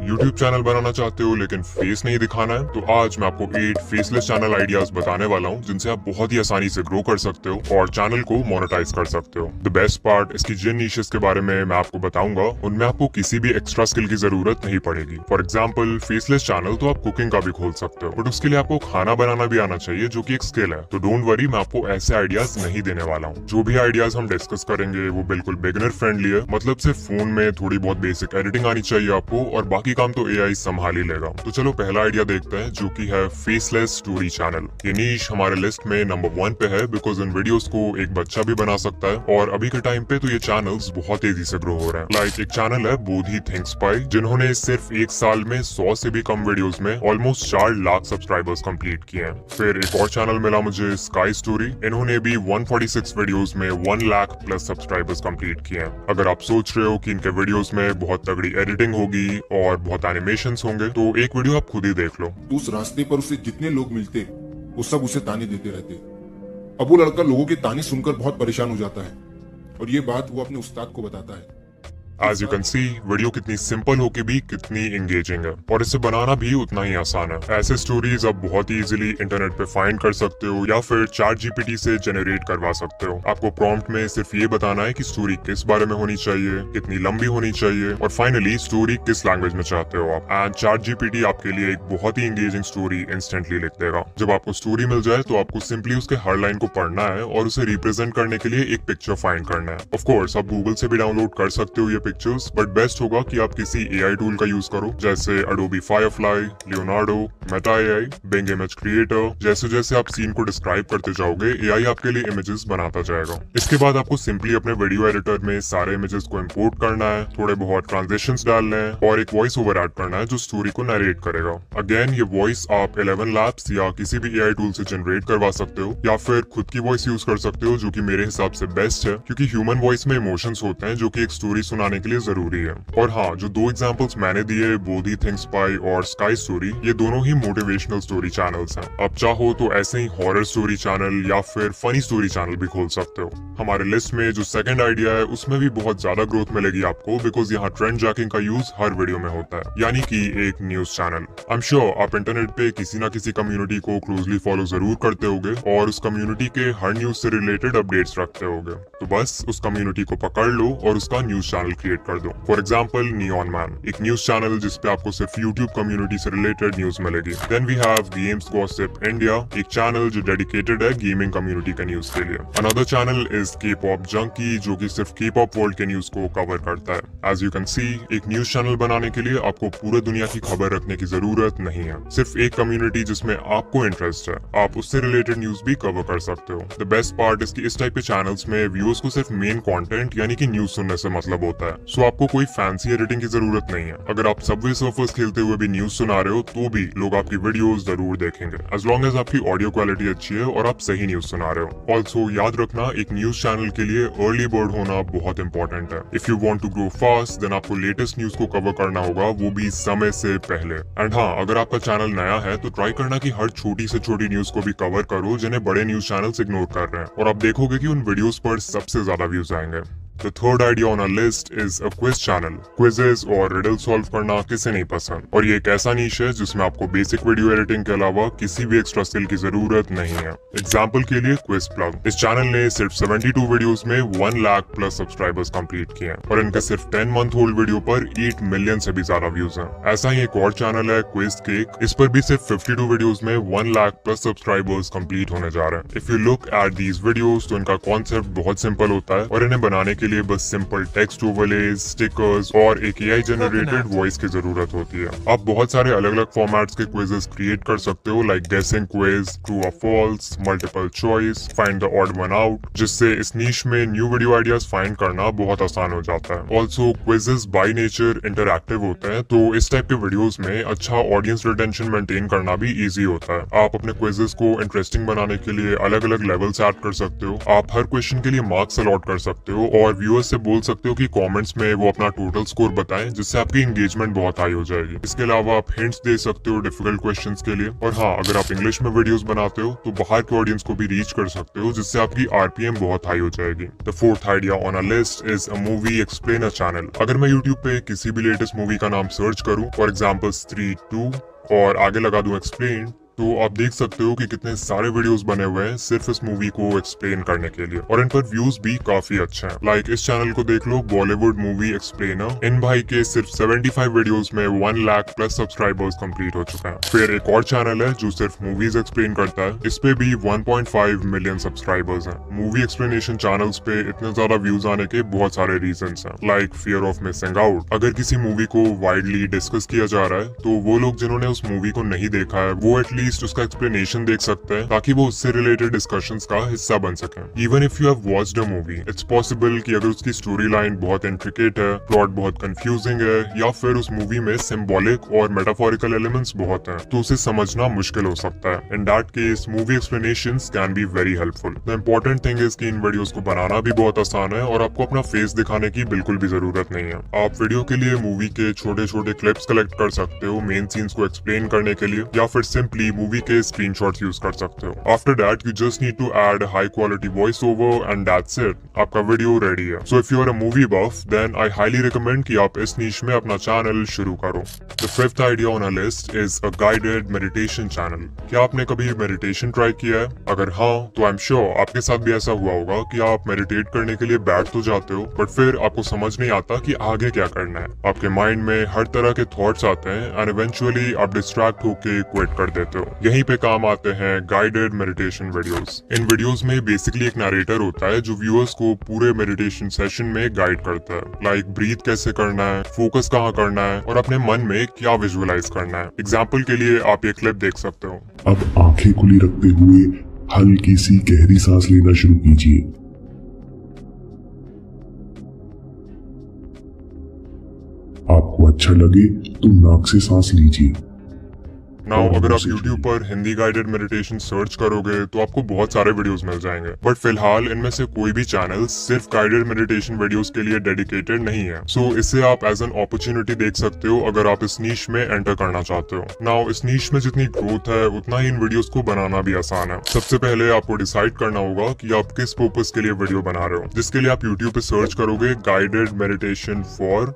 YouTube channel बनाना चाहते हो लेकिन फेस नहीं दिखाना है, तो आज मैं आपको 8 फेसलेस चैनल आइडियाज बताने वाला हूँ जिनसे आप बहुत ही आसानी से ग्रो कर सकते हो और चैनल को मोनेटाइज कर सकते हो। द बेस्ट पार्ट, इसकी जिन नीशेस के बारे में मैं आपको बताऊंगा उनमें आपको किसी भी एक्स्ट्रा स्किल की जरूरत नहीं पड़ेगी। फॉर एग्जाम्पल, फेसलेस चैनल तो आप कुकिंग का भी खोल सकते हो, बट उसके लिए आपको खाना बनाना भी आना चाहिए जो की एक स्किल है। तो डोंट वरी, मैं आपको ऐसे आइडियाज नहीं देने वाला हूँ। जो भी आइडियाज हम डिस्कस करेंगे वो बिल्कुल बिगिनर फ्रेंडली है, मतलब सिर्फ फोन में थोड़ी बहुत बेसिक एडिटिंग आनी चाहिए आपको और बाकी काम तो एआई संभाल ही लेगा। तो चलो पहला आइडिया देखते हैं, जो कि है फेसलेस स्टोरी चैनल। ये नीश हमारे लिस्ट में नंबर 1 पे है बिकॉज इन वीडियोस को एक बच्चा भी बना सकता है और अभी के टाइम पे तो ये चैनल्स बहुत तेजी से ग्रो हो रहे हैं। लाइक एक चैनल है बोधी थिंक्स पाई, जिन्होंने सिर्फ एक साल में 100 से भी कम वीडियोस में ऑलमोस्ट 4 लाख सब्सक्राइबर्स कंप्लीट किए हैं। फिर एक और चैनल मिला मुझे, स्काई स्टोरी। इन्होंने भी 146 वीडियोस में 1 लाख प्लस सब्सक्राइबर्स कंप्लीट किए हैं। अगर आप सोच रहे हो कि इनके वीडियोस में बहुत तगड़ी एडिटिंग होगी और बहुत एनिमेशंस होंगे, तो एक वीडियो आप खुद ही देख लो। उस रास्ते पर उसे जितने लोग मिलते वो सब उसे ताने देते रहते। अब वो लड़का लोगों के ताने सुनकर बहुत परेशान हो जाता है और ये बात वो अपने उस्ताद को बताता है। As you can see, video कितनी सिंपल हो के भी कितनी एंगेजिंग है और इसे बनाना भी उतना ही आसान है। ऐसे स्टोरीज आप बहुत ही इजीली इंटरनेट पे फाइंड कर सकते हो या फिर चैट जीपीटी से जनरेट करवा सकते हो। आपको प्रॉम्प्ट में सिर्फ ये बताना है कि स्टोरी किस बारे में होनी चाहिए, कितनी लंबी होनी चाहिए और फाइनली स्टोरी किस लैंग्वेज में चाहते हो आप। एंड चैट जीपीटी आपके लिए एक बहुत ही एंगेजिंग स्टोरी इंस्टेंटली लिख देगा। जब आपको स्टोरी मिल जाए तो आपको सिंपली उसके हर लाइन को पढ़ना है और उसे रिप्रेजेंट करने के लिए एक पिक्चर फाइंड करना है। ऑफ कोर्स आप गूगल से भी डाउनलोड कर सकते हो ये पिक्चर्स, बट बेस्ट होगा कि आप किसी एआई टूल का यूज करो, जैसे Adobe Firefly, Leonardo, Meta AI, Bing image creator. जैसे जैसे आप सीन को डिस्क्राइब करते जाओगे, एआई आपके लिए इमेजेस बनाता जाएगा। इसके बाद आपको सिंपली अपने वीडियो एडिटर में सारे इमेजेस को इंपोर्ट करना है, थोड़े बहुत ट्रांजिशंस डालने हैं और एक वॉइस ओवर ऐड करना है जो स्टोरी को नरेट करेगा। अगेन ये वॉइस आप 11 लैब्स या किसी भी एआई टूल से जनरेट करवा सकते हो या फिर खुद की वॉइस यूज कर सकते हो, जो कि मेरे हिसाब से बेस्ट है क्योंकि ह्यूमन वॉइस में इमोशंस होते हैं जो कि एक स्टोरी सुनाने के लिए जरूरी है। और हाँ, जो 2 एग्जांपल्स मैंने दिए, बोधी थिंक्स पाई और स्काई स्टोरी, ये दोनों ही मोटिवेशनल स्टोरी चैनल्स हैं। आप चाहो तो ऐसे ही हॉरर स्टोरी चैनल या फिर फनी स्टोरी चैनल भी खोल सकते हो। हमारे लिस्ट में जो सेकंड आइडिया है उसमें भी बहुत ज्यादा ग्रोथ मिलेगी आपको बिकॉज यहाँ ट्रेंड जैकिंग का यूज हर वीडियो में होता है, यानी कि एक news channel. I am sure आप इंटरनेट पे किसी ना किसी कम्युनिटी को क्लोजली फॉलो जरूर करते होगे और उस कम्युनिटी के हर न्यूज से रिलेटेड अपडेट्स रखते होगे। तो बस उस कम्युनिटी को पकड़ लो और उसका न्यूज चैनल क्रिएट कर दो। फॉर एग्जाम्पल, नियॉन मैन, एक न्यूज चैनल जिसपे आपको सिर्फ यूट्यूब कम्युनिटी से रिलेटेड न्यूज मिलेगी। Then we have Games Gossip India, एक चैनल जो डेडिकेटेड है गेमिंग कम्युनिटी के न्यूज के लिए। Another channel is K pop junkie, जो कि सिर्फ के पॉप वर्ल्ड के न्यूज को कवर करता है। एज यू कैन सी, एक न्यूज चैनल बनाने के लिए आपको पूरे दुनिया की खबर रखने की जरूरत नहीं है। सिर्फ एक कम्युनिटी जिसमें आपको इंटरेस्ट है, आप उससे रिलेटेड न्यूज भी कवर कर सकते हो। द बेस्ट पार्ट इसकी इस टाइप के चैनल्स में व्यूअर्स को सिर्फ मेन कंटेंट यानी कि न्यूज सुनने से मतलब होता है, सो आपको कोई फैंसी एडिटिंग की जरूरत नहीं है। अगर आप सबवे सर्फर्स खेलते हुए भी न्यूज सुना रहे हो तो भी लोग आपकी वीडियोस जरूर देखेंगे, एज लॉन्ग एज आपकी ऑडियो क्वालिटी अच्छी है और आप सही न्यूज सुना रहे हो। ऑल्सो याद रखना, एक न्यूज चैनल के लिए अर्ली बर्ड होना बहुत इंपॉर्टेंट है। If you want to grow fast then आपको लेटेस्ट न्यूज को कवर करना होगा, वो भी समय से पहले। एंड हाँ, अगर आपका चैनल नया है तो ट्राई करना कि हर छोटी से छोटी न्यूज को भी कवर करो जिन्हें बड़े न्यूज चैनल्स इग्नोर कर रहे हैं, और आप देखोगे कि उन वीडियोस पर सबसे ज्यादा व्यूज आएंगे। The third idea on our list is a quiz channel. Quizzes और riddle solve करना किसे नहीं पसंद, और ये एक ऐसा नीश है जिसमें आपको बेसिक वीडियो एडिटिंग के अलावा किसी भी एक्स्ट्रा स्किल की जरूरत नहीं है। एग्जाम्पल के लिए क्विज प्लग, इस चैनल ने सिर्फ 72 वीडियोस में 1 लाख प्लस सब्सक्राइबर्स कंप्लीट किए हैं और इनके सिर्फ 10 मंथ ओल्ड वीडियो पर 8 मिलियन से भी ज्यादा व्यूज हैं। ऐसा ही एक और चैनल है क्विज केक, इस पर भी सिर्फ 52 वीडियोस में 1 लाख प्लस सब्सक्राइबर्स कंप्लीट होने जा रहे हैं। If you look at these videos तो इनका कॉन्सेप्ट बहुत सिंपल होता है और इन्हें बनाने के लिए बस सिंपल टेक्स्ट ओवरलेज, स्टिकर्स और एक एआई जनरेटेड वॉइस की जरूरत होती है। आप बहुत सारे अलग अलग फॉर्मेट्स के क्विजेस क्रिएट कर सकते हो, लाइक गेसिंग क्विज, ट्रू और false, multiple choice, find the odd one out, जिससे इस नीश में न्यू वीडियो आइडियाज फाइंड करना बहुत आसान हो जाता है। Also quizzes by nature interactive होते हैं, तो इस टाइप के वीडियोस में अच्छा ऑडियंस रिटेंशन मेंटेन करना भी इजी होता है। आप अपने क्विजेस को इंटरेस्टिंग बनाने के लिए अलग अलग लेवल्स ऐड कर सकते हो, आप हर क्वेश्चन के लिए मार्क्स अलॉट कर सकते हो और व्यूअर्स से बोल सकते हो कि कमेंट्स में वो अपना टोटल स्कोर बताएं, जिससे आपकी एंगेजमेंट बहुत हाई हो जाएगी। इसके अलावा आप हिंट्स दे सकते हो डिफिकल्ट क्वेश्चंस के लिए। और हाँ, अगर आप इंग्लिश में वीडियोस बनाते हो तो बाहर के ऑडियंस को भी रीच कर सकते हो, जिससे आपकी आरपीएम बहुत हाई हो जाएगी। The fourth idea on a list is a movie explainer channel. अगर मैं यूट्यूब पे किसी भी लेटेस्ट मूवी का नाम सर्च करूँ, फॉर एग्जाम्पल स्त्री 2, और आगे लगा दूं एक्सप्लेन, तो आप देख सकते हो कि कितने सारे वीडियोस बने हुए हैं सिर्फ इस मूवी को एक्सप्लेन करने के लिए, और इन पर व्यूज भी काफी अच्छे हैं। लाइक इस चैनल को देख लो, बॉलीवुड मूवी एक्सप्लेनर। इन भाई के सिर्फ 75 वीडियोस में 1 लाख प्लस सब्सक्राइबर्स कंप्लीट हो चुके हैं। फिर एक और चैनल है जो सिर्फ मूवीज एक्सप्लेन करता है, इस पे भी 1.5 मिलियन सब्सक्राइबर्स हैं। मूवी एक्सप्लेनेशन चैनल्स पे इतने ज्यादा व्यूज आने के बहुत सारे रीजंस हैं, like fear of missing out. अगर किसी मूवी को वाइडली डिस्कस किया जा रहा है तो वो लोग जिन्होंने उस मूवी को नहीं देखा है वो एटलीस्ट उसका एक्सप्लेनेशन देख सकते हैं, ताकि वो उससे रिलेटेड डिस्कशंस का हिस्सा बन सके। Even if you have watched a movie, it's possible कि अगर उसकी स्टोरी लाइन बहुत इंट्रिकेट है, प्लॉट बहुत कंफ्यूजिंग है, या फिर उस मूवी में सिंबॉलिक और मेटाफोरिकल एलिमेंट्स बहुत हैं, तो उसे समझना मुश्किल हो सकता है। In that case movie explanations can be very helpful. The important thing is कि इन वीडियोस को बनाना भी बहुत आसान है और आपको अपना फेस दिखाने की बिल्कुल भी जरूरत नहीं है। आप वीडियो के लिए मूवी के छोटे छोटे क्लिप्स कलेक्ट कर सकते हो मेन सीन्स को एक्सप्लेन करने के लिए, या फिर सिंपली मूवी के स्क्रीनशॉट्स यूज कर सकते हो। After that you just need to add high quality voice over and that's it, आपका वीडियो रेडी है। So if you are a movie buff then I highly recommend कि आप इस niche में अपना चैनल शुरू करो। The fifth idea on a list is a guided meditation channel. क्या आपने कभी मेडिटेशन ट्राई किया है? अगर हाँ, तो आई एम श्योर आपके साथ भी ऐसा हुआ होगा कि आप मेडिटेट करने के लिए बैठ तो जाते हो, बट फिर आपको समझ नहीं आता कि आगे क्या करना है। आपके माइंड में हर तरह के थॉट्स आते हैं एंड इवेंचुअली आप डिस्ट्रैक्ट होके क्विट कर देते हो। यहीं पे काम आते हैं गाइडेड मेडिटेशन वीडियोस। इन वीडियोस में बेसिकली एक नरेटर होता है जो व्यूअर्स को पूरे मेडिटेशन सेशन में गाइड करता है, लाइक ब्रीथ कैसे करना है, फोकस कहाँ करना है, और अपने मन में क्या विजुअलाइज करना है। एग्जाम्पल के लिए आप ये क्लिप देख सकते हो। अब आंखें खुली रखते हुए हल्की सी गहरी सांस लेना शुरू कीजिए। आपको अच्छा लगे तो नाक से सांस लीजिए। नाउ अगर आप YouTube पर हिंदी गाइडेड मेडिटेशन सर्च करोगे तो आपको बहुत सारे वीडियोस मिल जाएंगे, बट फिलहाल इनमें से कोई भी चैनल सिर्फ गाइडेड मेडिटेशन वीडियोस के लिए डेडिकेटेड नहीं है। सो इसे आप एज एन अपॉर्चुनिटी देख सकते हो अगर आप इस नीश में एंटर करना चाहते हो। नाउ इस नीश में जितनी ग्रोथ है उतना ही इन वीडियोस को बनाना भी आसान है। सबसे पहले आपको डिसाइड करना होगा कि आप किस पर्पस के लिए वीडियो बना रहे हो, जिसके लिए आप YouTube पे सर्च करोगे गाइडेड मेडिटेशन फॉर,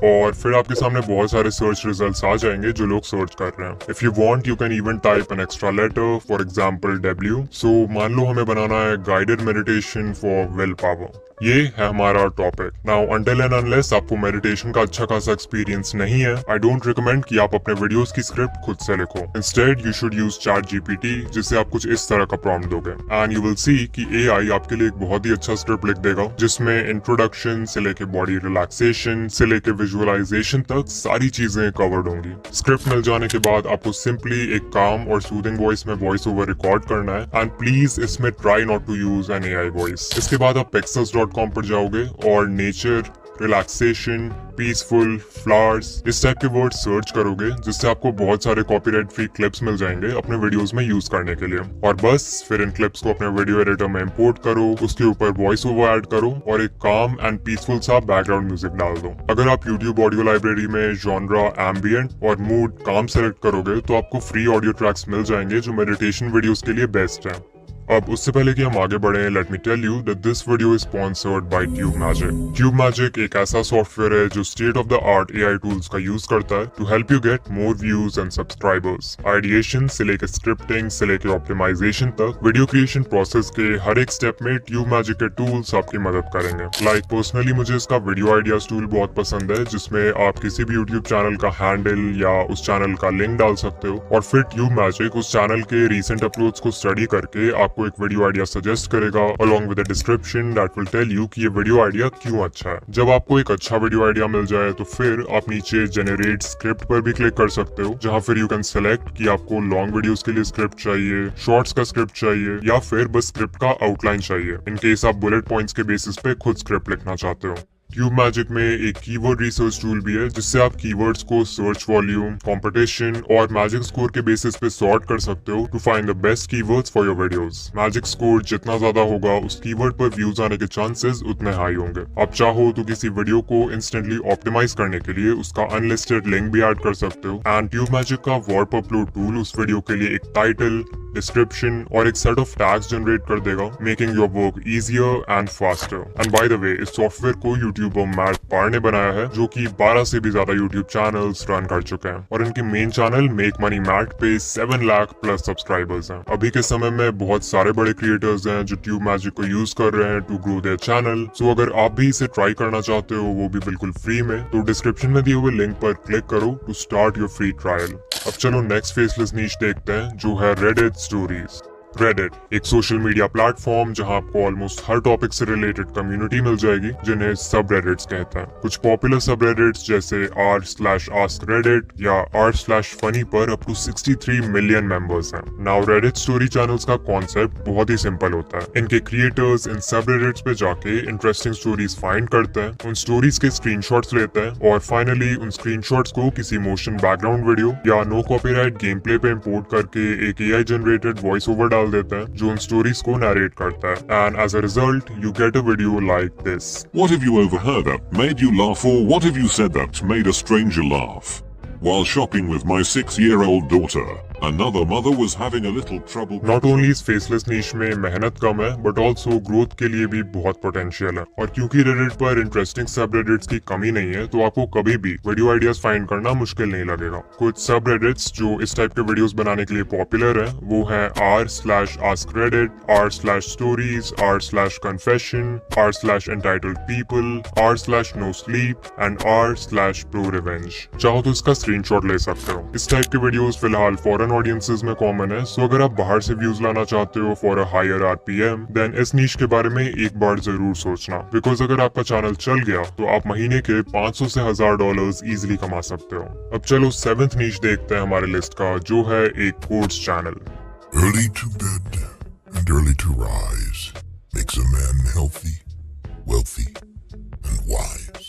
और फिर आपके सामने बहुत सारे सर्च रिजल्ट्स आ जाएंगे जो लोग सर्च कर रहे हैं। If you want you can even type an extra letter, for example W। So मान लो हमें बनाना है guided meditation for will power. ये है हमारा topic. Now until and unless आपको मेडिटेशन का अच्छा खासा एक्सपीरियंस नहीं है, आई डोंट रिकमेंड कि आप अपने वीडियोस की स्क्रिप्ट खुद से लिखो। Instead you should use ChatGPT, जिससे आप कुछ इस तरह का प्रॉम्प्ट दोगे एंड यू विल सी कि AI आपके लिए एक बहुत ही अच्छा स्क्रिप्ट लिख देगा, जिसमें इंट्रोडक्शन से लेके बॉडी रिलैक्सेशन से लेके विजुअलाइजेशन तक सारी चीजें कवर्ड होंगी। स्क्रिप्ट मिल जाने के बाद आपको सिंपली एक काम और सूदिंग वॉइस में वॉइस ओवर रिकॉर्ड करना है, एंड प्लीज इसमें try not to use an AI voice. इसके बाद आप pexels.com पर जाओगे और नेचर, रिलैक्सेशन, पीसफुल, फ्लावर्स इस टाइप के वर्ड सर्च करोगे, जिससे आपको बहुत सारे कॉपीराइट फ्री क्लिप्स मिल जाएंगे अपने वीडियोस में यूज करने के लिए। और बस फिर इन क्लिप्स को अपने वीडियो एडिटर में इंपोर्ट करो, उसके ऊपर वॉइस ओवर ऐड करो और एक काम एंड पीसफुल सा बैकग्राउंड म्यूजिक डाल दो। अगर आप YouTube ऑडियो लाइब्रेरी में जॉनरा, एम्बिएंट और मूड काम सेलेक्ट करोगे तो आपको फ्री ऑडियो ट्रैक्स मिल जाएंगे जो मेडिटेशन वीडियोस के लिए बेस्ट है। अब उससे पहले कि हम आगे बढ़े, let me tell you that this video is sponsored by TubeMagic। TubeMagic एक ऐसा सॉफ्टवेयर है जो state of the art AI tools का यूज करता है to help you get more views and subscribers. Ideation से लेकर स्क्रिप्टिंग से लेकर ऑप्टिमाइजेशन तक वीडियो क्रिएशन प्रोसेस के हर एक स्टेप में TubeMagic के टूल्स आपकी मदद करेंगे। लाइक पर्सनली मुझे इसका वीडियो आइडियाज टूल बहुत पसंद है, जिसमें आप किसी भी YouTube चैनल का हैंडल या उस चैनल का लिंक डाल सकते हो और फिर TubeMagic उस चैनल के रिसेंट अपलोड्स को स्टडी करके आपको एक वीडियो आइडिया सजेस्ट करेगा along with a description that will tell you कि ये वीडियो आइडिया क्यों अच्छा है। जब आपको एक अच्छा वीडियो आइडिया मिल जाए तो फिर आप नीचे जनरेट स्क्रिप्ट पर भी क्लिक कर सकते हो, जहां फिर यू कैन सेलेक्ट कि आपको लॉन्ग वीडियोस के लिए स्क्रिप्ट चाहिए, शॉर्ट्स का स्क्रिप्ट चाहिए, या फिर बस स्क्रिप्ट का आउटलाइन चाहिए इन केस आप बुलेट पॉइंट्स के बेसिस पे खुद स्क्रिप्ट लिखना चाहते हो। ट्यूब मैजिक में एक कीवर्ड रिसर्च टूल भी है जिससे आप कीवर्ड्स को सर्च वॉल्यूम, कंपटीशन और मैजिक स्कोर के बेसिस पे सॉर्ट कर सकते हो to find the best keywords for your videos. Magic score जितना ज्यादा होगा उस कीवर्ड पर व्यूज आने के चांसेस उतने हाई होंगे। आप चाहो तो किसी वीडियो को इंस्टेंटली ऑप्टिमाइज करने के लिए उसका अनलिस्टेड लिंक भी ऐड कर सकते हो। एंड ट्यूब मैजिक का वार्प अपलोड टूल उस वीडियो के लिए एक टाइटल, डिस्क्रिप्शन और एक सेट ऑफ टैग्स जनरेट कर देगा, making your work easier and faster. And by the way, इस सॉफ्टवेयर को यूट्यूबर मैट पार ने बनाया है जो कि 12 से भी ज्यादा यूट्यूब चैनल्स रन कर चुके हैं और इनके main channel make money Matt पे 7 लाख प्लस सब्सक्राइबर्स हैं। अभी के समय में बहुत सारे बड़े क्रिएटर्स हैं जो ट्यूब मैजिक को यूज कर रहे हैं टू ग्रो देयर चैनल। सो अगर आप भी इसे ट्राई करना चाहते हो, वो भी बिल्कुल फ्री में, तो डिस्क्रिप्शन में दिए हुए लिंक पर क्लिक करो to start your free trial. अब चलो नेक्स्ट फेसलेस नीश देखते हैं जो है रेडिट स्टोरीज। रेडिट एक सोशल मीडिया प्लेटफॉर्म जहां आपको ऑलमोस्ट हर टॉपिक से रिलेटेड कम्युनिटी मिल जाएगी जिन्हें सब रेडिट्स कहते हैं। कुछ पॉपुलर सब रेडिट्स जैसे r/askreddit या r/funny पर अप टू 63 मिलियन मेंबर्स हैं। नाउ रेडिट स्टोरी चैनल्स का कॉन्सेप्ट बहुत ही सिंपल होता है। इनके क्रिएटर्स इन सब रेडिट्स पे जाके इंटरेस्टिंग स्टोरीज फाइंड करते हैं, उन स्टोरीज के स्क्रीनशॉट्स लेते हैं और फाइनली उन स्क्रीनशॉट्स को किसी मोशन बैकग्राउंड वीडियो या नो कॉपीराइट गेम प्ले पे इम्पोर्ट करके एक AI जनरेटेड वॉइस ओवर डाल देते हैं जो उन स्टोरीज को नरेट करता है। And as a result you get a video like this. What have you overheard that made you laugh, or what have you said that made a stranger laugh? While shopping with my 6-year-old daughter, another mother was having a little trouble. Not only इस faceless नीश में मेहनत कम है but also growth के लिए भी बहुत potential है। और क्योंकि रेडिट पर इंटरेस्टिंग सब रेडिट्स की कमी नहीं है तो आपको कभी भी वीडियो आइडियाज फाइंड करना मुश्किल नहीं लगेगा। कुछ सब रेडिट्स जो इस टाइप के वीडियोस बनाने के लिए पॉपुलर है वो है r/askreddit, r/stories, r/confession, r/entitled people, r/nosleep and r/prorevenge। चाहो तो इसका स्क्रीनशॉट ले सकते हो। इस टाइप के वीडियोस फिलहाल फॉरेन ऑडियंसेस में कॉमन है, सो अगर आप बाहर से व्यूज लाना चाहते हो for a higher RPM then इस नीश के बारे में एक बार जरूर सोचना, बिकॉज अगर आपका चैनल चल गया तो आप महीने के 500 से $1000 इजीली कमा सकते हो। अब चलो 7th नीश देखते हैं हमारे लिस्ट का जो है एक course channel. Early to bed and early to rise makes a man healthy, wealthy, and wise.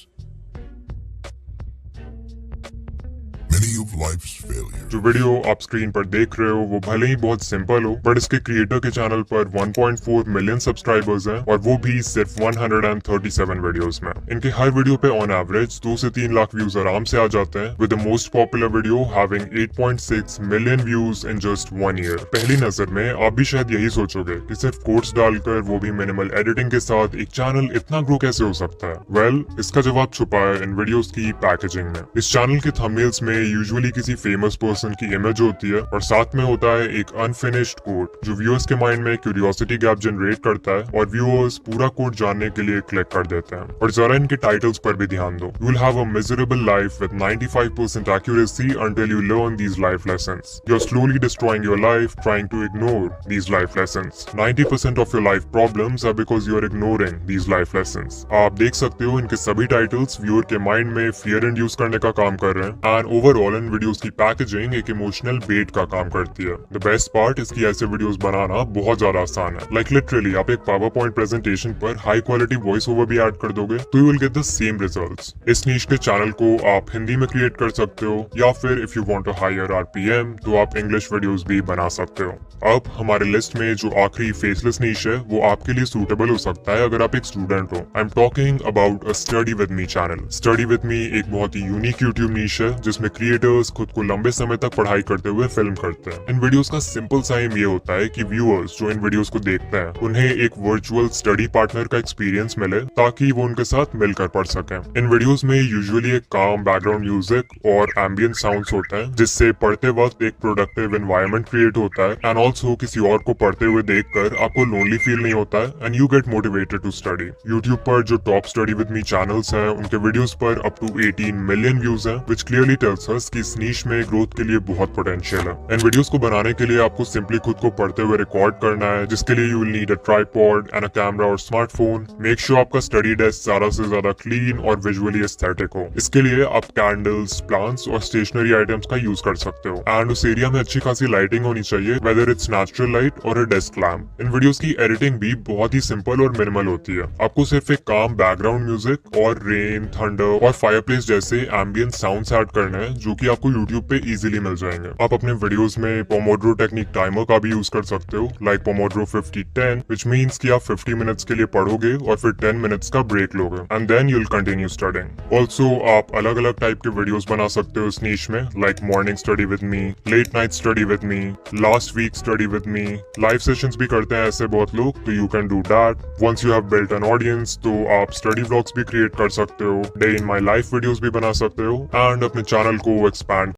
Many of life's failures जो वीडियो आप स्क्रीन पर देख रहे हो वो भले ही बहुत सिंपल हो बट इसके क्रिएटर के चैनल पर 1.4 मिलियन सब्सक्राइबर्स हैं और वो भी सिर्फ 137 वीडियोस में। इनके हर वीडियो पे ऑन एवरेज 2 से 3 लाख व्यूज आराम से आ जाते हैं, with the most popular video having 8.6 million views in just 1 year. पहली नजर में आप भी शायद यही सोचोगे कि सिर्फ कोट्स डालकर वो भी मिनिमल एडिटिंग के साथ एक चैनल इतना ग्रो कैसे हो सकता है। वेल, इसका जवाब छुपा है इन वीडियोस की पैकेजिंग में। इस चैनल के थंबनेल्स में यूजुअली किसी फेमस पर्सन की इमेज होती है और साथ में होता है एक अनफिनिश्ड कोड जो व्यूअर्स के माइंड में क्यूरियोसिटी गैप जनरेट करता है और व्यूअर्स पूरा कोड जानने के लिए क्लिक कर देते हैं। और जरा इनके टाइटल्स पर भी ध्यान दो। You will have a miserable life with 95% accuracy until you learn these life lessons. You're slowly destroying your life trying to ignore these life lessons. 90% of your life problems are because you're ignoring these life lessons. आप देख सकते हो इनके सभी titles viewer के mind में fear induce करने का काम कर रहे हैं एंड ओवरऑल इन वीडियोस की पैकेजिंग एक इमोशनल बेट का काम करती है। द बेस्ट पार्ट, इसकी ऐसे वीडियोस बनाना बहुत ज्यादा आसान है। लाइक लिटरली आप एक पावर पॉइंट प्रेजेंटेशन पर हाई क्वालिटी वॉइस ओवर भी ऐड कर दोगे तो you will get the same results. इस नीश के चैनल को आप हिंदी में क्रिएट कर सकते हो या फिर if you want a higher RPM तो आप इंग्लिश वीडियोस भी बना सकते हो। अब हमारे लिस्ट में जो आखिरी फेसलेस नीश है वो आपके लिए सूटेबल हो सकता है अगर आप एक स्टूडेंट हो। I am talking about a study with me channel. Study with मी एक बहुत ही यूनिक यूट्यूब नीश है जिसमें क्रिएटर्स खुद को लंबे समय तक पढ़ाई करते हुए फिल्म करते हैं। इन वीडियोस का सिंपल सा एम ये होता है कि व्यूअर्स जो इन वीडियोस को देखते हैं उन्हें एक वर्चुअल स्टडी पार्टनर का एक्सपीरियंस मिले ताकि वो उनके साथ मिलकर पढ़ सकें। इन वीडियोस में यूजुअली एक काम बैकग्राउंड म्यूजिक और एम्बियंट साउंड्स होता है जिससे पढ़ते वक्त एक प्रोडक्टिव एनवायरनमेंट क्रिएट होता है एंड ऑल्सो किसी और को पढ़ते हुए देखकर आपको लोनली फील नहीं होता है and you get motivated to study. YouTube पर जो top study with me channels हैं उनके वीडियोस पर अप टू 18 मिलियन व्यूज हैं, व्हिच क्लियरली टेल्स अस कि कि इस नीश में ग्रोथ के लिए बहुत पोटेंशियल है। इन वीडियोस को बनाने के लिए आपको सिंपली खुद को पढ़ते हुए रिकॉर्ड करना है, जिसके लिए you will need a tripod and a camera और स्मार्टफोन। मेक श्योर आपका स्टडी डेस्क ज्यादा से ज्यादा क्लीन और विजुअली एस्थेटिक हो। इसके लिए आप कैंडल्स, प्लांट्स और स्टेशनरी आइटम्स का यूज कर सकते हो। एंड उस एरिया में अच्छी खासी लाइटिंग होनी चाहिए, वेदर इट्स नेचुरल लाइट और अ डेस्क लैम्प। इन वीडियोस की एडिटिंग भी बहुत ही सिंपल और मिनिमल होती है। आपको सिर्फ एक काम बैकग्राउंड म्यूजिक और रेन, थंडर और फायरप्लेस जैसे एम्बियंट साउंड्स ऐड करने हैं, जो कि आपको यूट्यूब पे इजीली मिल जाएंगे। आप अपने वीडियोस में पोमोड्रो टेक्निक टाइमर का भी यूज कर सकते हो, लाइक पोमोड्रो 50-10, व्हिच मींस कि आप 50 मिनट्स के लिए पढ़ोगे और फिर 10 मिनट्स का ब्रेक लोगे and then you will continue studying. Also आप अलग अलग टाइप के वीडियोस बना सकते हो इस नीश में, like morning study with me, late night study with me, last week study with me. Live sessions भी करते हैं ऐसे बहुत लोग, तो you can do that. Once you have built an audience, तो आप स्टडी व्लॉग्स भी क्रिएट कर सकते हो, day in my life videos भी बना सकते हो एंड अपने चैनल को एक्सपैंड